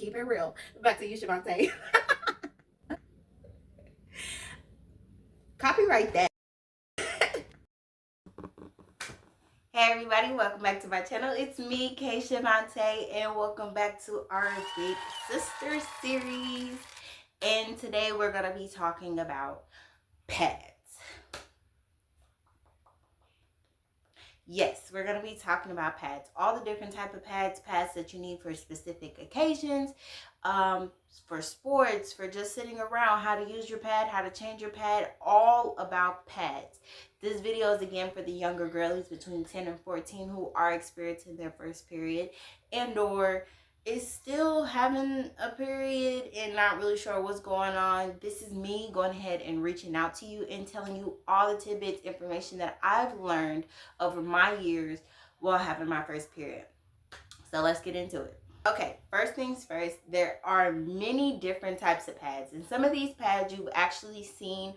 keep it real. Back to you, Shavante. Copyright that. Hey everybody, welcome back to my channel. It's me, Kay Shavante, and welcome back to our Big Sister series. And today we're going to be talking about pads. Yes, we're going to be talking about pads. All the different type of pads that you need for specific occasions, for sports, for just sitting around, how to use your pad, how to change your pad, all about pads. This video is again for the younger girlies between 10 and 14 who are experiencing their first period and or is still having a period and not really sure what's going on. This is me going ahead and reaching out to you and telling you all the tidbits, information that I've learned over my years while having my first period. So let's get into it. Okay, first things first, there are many different types of pads, and some of these pads you've actually seen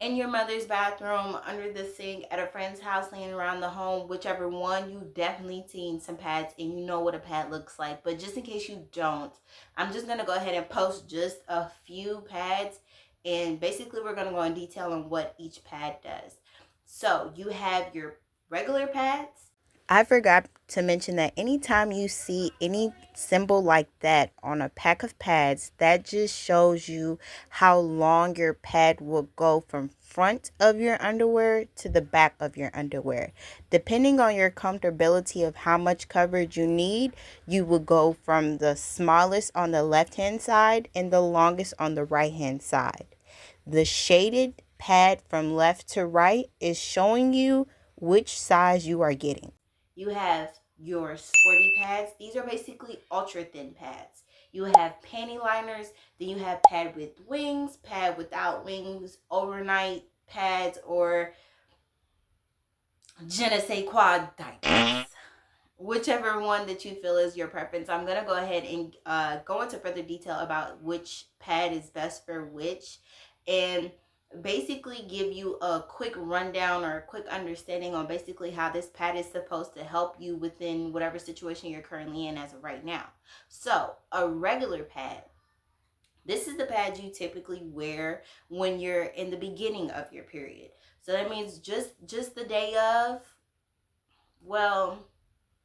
in your mother's bathroom, under the sink, at a friend's house, laying around the home, whichever one. You've definitely seen some pads and you know what a pad looks like. But just in case you don't, I'm just going to go ahead and post just a few pads, and basically we're going to go in detail on what each pad does. So you have your regular pads. I forgot to mention that anytime you see any symbol like that on a pack of pads, that just shows you how long your pad will go from front of your underwear to the back of your underwear. Depending on your comfortability of how much coverage you need, you will go from the smallest on the left-hand side and the longest on the right-hand side. The shaded pad from left to right is showing you which size you are getting. You have your sporty pads. These are basically ultra thin pads. You have panty liners, then you have pad with wings, pad without wings, overnight pads, or je ne sais quoi diapers. Whichever one that you feel is your preference. I'm going to go ahead and go into further detail about which pad is best for which, and basically give you a quick rundown or a quick understanding on basically how this pad is supposed to help you within whatever situation you're currently in as of right now. So a regular pad, this is the pad you typically wear when you're in the beginning of your period. So that means just the day of, well,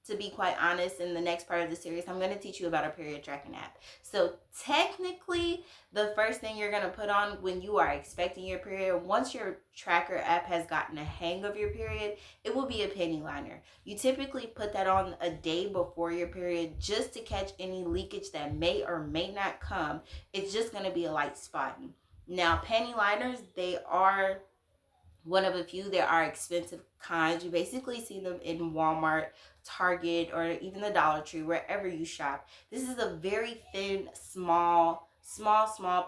to be quite honest, in the next part of the series, I'm going to teach you about a period tracking app. So technically, the first thing you're going to put on when you are expecting your period, once your tracker app has gotten a hang of your period, it will be a panty liner. You typically put that on a day before your period just to catch any leakage that may or may not come. It's just going to be a light spotting. Now, panty liners, they are one of a few. There are expensive kinds. You basically see them in Walmart, Target, or even the Dollar Tree, wherever you shop. This is a very thin, small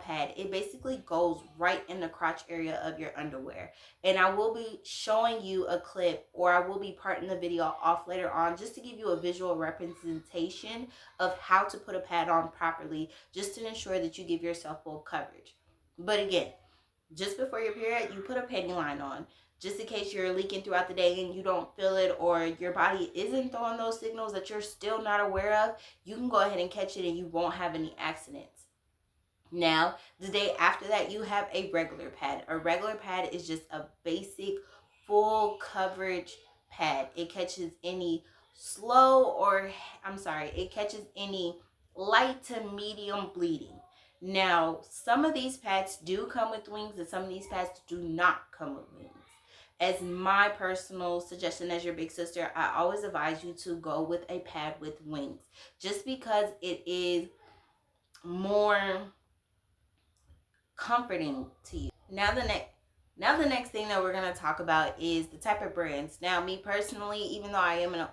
pad. It basically goes right in the crotch area of your underwear. And I will be showing you a clip, or I will be parting the video off later on just to give you a visual representation of how to put a pad on properly, just to ensure that you give yourself full coverage. But again, just before your period, you put a panty line on, just in case you're leaking throughout the day and you don't feel it, or your body isn't throwing those signals that you're still not aware of. You can go ahead and catch it and you won't have any accidents. Now, the day after that, you have a regular pad. A regular pad is just a basic full coverage pad. It catches any it catches any light to medium bleeding. Now, some of these pads do come with wings and some of these pads do not come with wings. As my personal suggestion as your big sister, I always advise you to go with a pad with wings, just because it is more comforting to you. Now the next thing that we're going to talk about is the type of brands. Now, me personally, even though I am a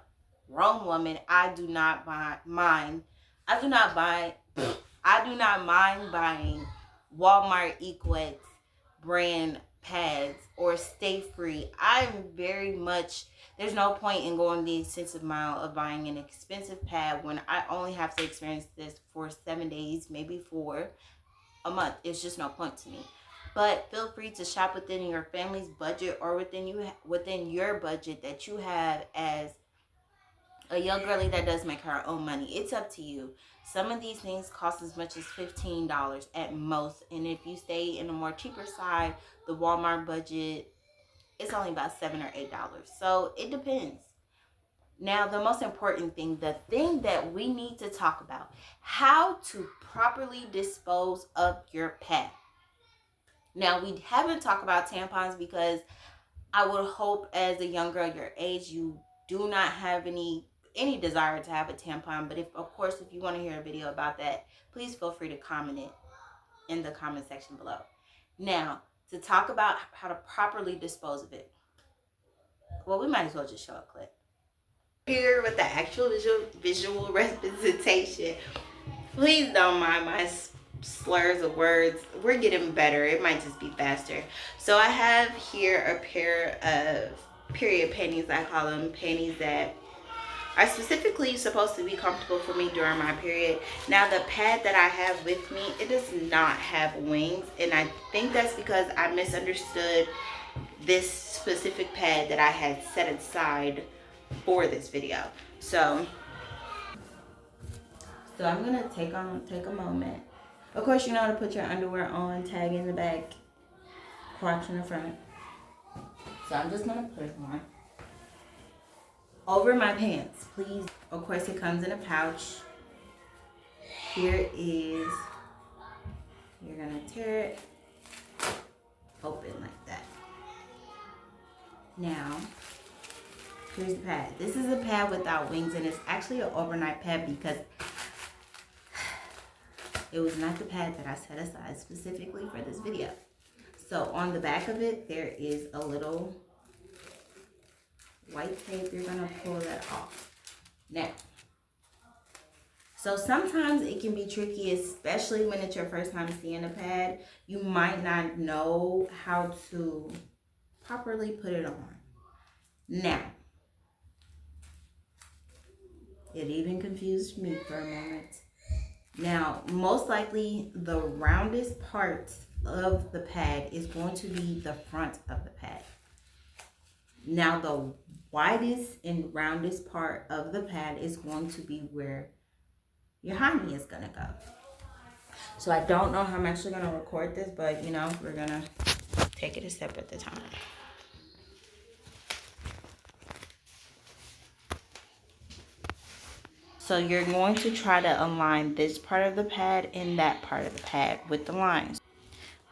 grown woman, I do not mind buying Walmart Equex brand pads or Stay Free. There's no point in going the extensive mile of buying an expensive pad when I only have to experience this for 7 days, maybe for a month. It's just no point to me. But feel free to shop within your family's budget, or within your budget that you have as a young girlie that does make her own money, it's up to you. Some of these things cost as much as $15 at most. And if you stay in a more cheaper side, the Walmart budget, it's only about $7 or $8. So it depends. Now, the most important thing, the thing that we need to talk about, how to properly dispose of your pad. Now, we haven't talked about tampons because I would hope as a young girl your age, you do not have any desire to have a tampon. But if you want to hear a video about that, please feel free to comment it in the comment section below. Now, to talk about how to properly dispose of it. Well, we might as well just show a clip. Here with the actual visual representation. Please don't mind my slurs of words. We're getting better. It might just be faster. So I have here a pair of period panties. I call them panties that are specifically supposed to be comfortable for me during my period. Now the pad that I have with me, it does not have wings, and I think that's because I misunderstood this specific pad that I had set aside for this video. So I'm gonna take a moment. Of course, you know how to put your underwear on, tag in the back, crotch in the front. So I'm just gonna put it on over my pants, please. Of course, it comes in a pouch. Here is, you're gonna tear it open like that. Now, here's the pad. This is a pad without wings, and it's actually an overnight pad because it was not the pad that I set aside specifically for this video. So on the back of it, there is a little white tape. You're gonna pull that off. Now, so sometimes it can be tricky, especially when it's your first time seeing a pad. You might not know how to properly put it on. Now, it even confused me for a moment. Now, most likely the roundest part of the pad is going to be the front of the pad. Now, the widest and roundest part of the pad is going to be where your hiney is going to go. So I don't know how I'm actually going to record this, but we're going to take it a step at a time. So you're going to try to align this part of the pad and that part of the pad with the lines.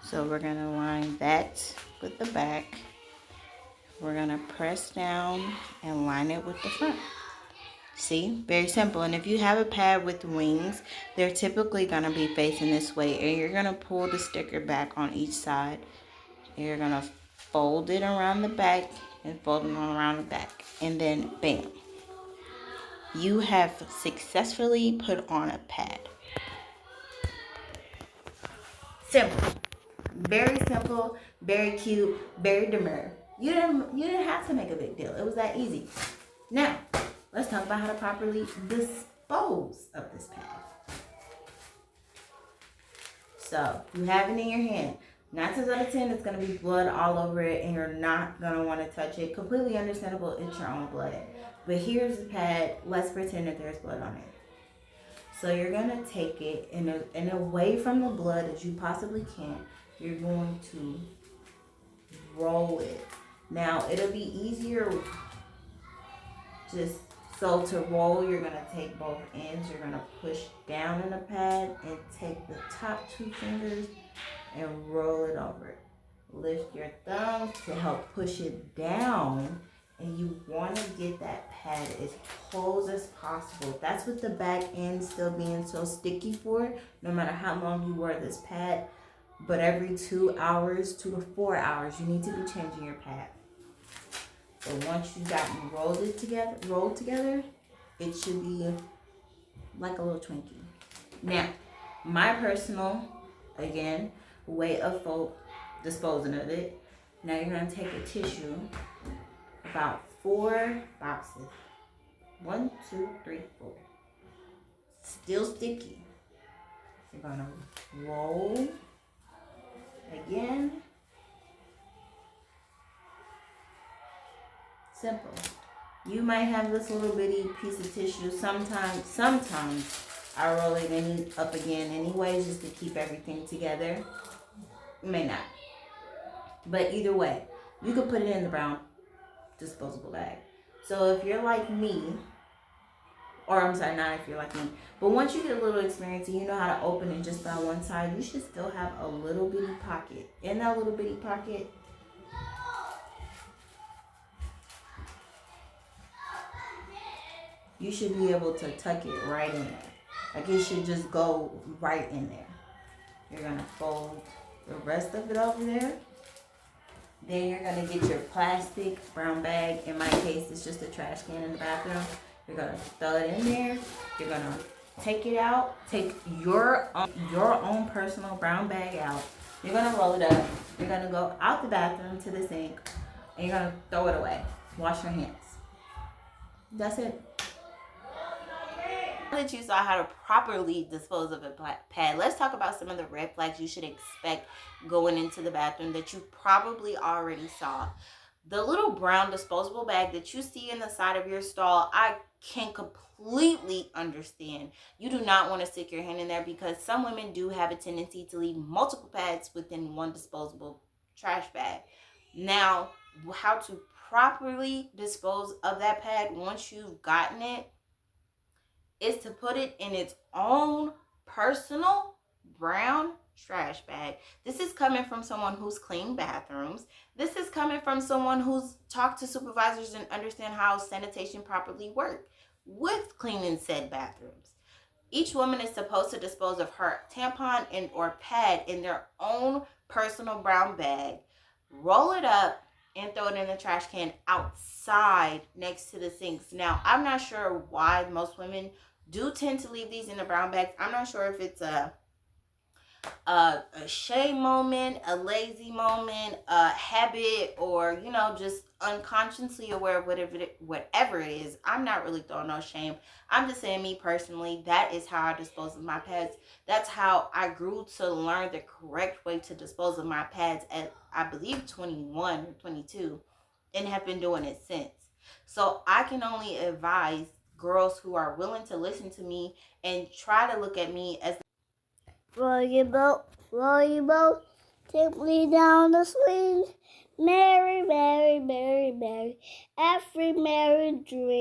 So we're going to align that with the back. We're going to press down and line it with the front. See? Very simple. And if you have a pad with wings, they're typically going to be facing this way. And you're going to pull the sticker back on each side. And you're going to fold it around the back and fold it around the back. And then bam. You have successfully put on a pad. Simple. Very simple, very cute, very demure. You didn't have to make a big deal. It was that easy. Now, let's talk about how to properly dispose of this pad. So, you have it in your hand. 9 times out of 10, it's going to be blood all over it, and you're not going to want to touch it. Completely understandable, it's your own blood. But here's the pad. Let's pretend that there's blood on it. So you're going to take it and away from the blood as you possibly can. You're going to roll it. Now, it'll be easier so to roll, you're going to take both ends. You're going to push down in the pad and take the top 2 fingers and roll it over. Lift your thumb to help push it down, and you want to get that pad as close as possible. That's what the back end still being so sticky for, no matter how long you wear this pad. But every 2 hours, 2 to 4 hours, you need to be changing your pad. So once you got rolled together, it should be like a little Twinkie. Now, my personal, again, way of disposing of it. Now you're going to take a tissue, about 4 boxes. 1, 2, 3, 4. Still sticky. You're going to roll again. Simple. You might have this little bitty piece of tissue. Sometimes I roll it up again anyways just to keep everything together. May not. But either way, you can put it in the brown disposable bag. So if you're like me, or I'm sorry, not if you're like me, but once you get a little experience and you know how to open it just by one side, you should still have a little bitty pocket. In that little bitty pocket, you should be able to tuck it right in there. Like it should just go right in there. You're gonna fold the rest of it over there. Then you're gonna get your plastic brown bag. In my case, it's just a trash can in the bathroom. You're gonna throw it in there. You're gonna take it out. Take your own personal brown bag out. You're gonna roll it up. You're gonna go out the bathroom to the sink, and you're gonna throw it away. Wash your hands. That's it. Now that you saw how to properly dispose of a pad, let's talk about some of the red flags you should expect going into the bathroom that you probably already saw. The little brown disposable bag that you see in the side of your stall, I can completely understand. You do not want to stick your hand in there because some women do have a tendency to leave multiple pads within one disposable trash bag. Now, how to properly dispose of that pad once you've gotten it is to put it in its own personal brown trash bag. This is coming from someone who's cleaned bathrooms. This is coming from someone who's talked to supervisors and understand how sanitation properly work with cleaning said bathrooms. Each woman is supposed to dispose of her tampon and or pad in their own personal brown bag, roll it up, and throw it in the trash can outside next to the sinks. Now, I'm not sure why most women do tend to leave these in the brown bags. I'm not sure if it's a shame moment, a lazy moment, a habit, or just unconsciously aware of whatever it is. I'm not really throwing no shame. I'm just saying, me personally, that is how I dispose of my pads. That's how I grew to learn the correct way to dispose of my pads at, I believe, 21 or 22, and have been doing it since. So I can only advise girls who are willing to listen to me and try to look at me as roll your boat, take me down the swing, Mary, Mary, Mary, Mary, every merry dream.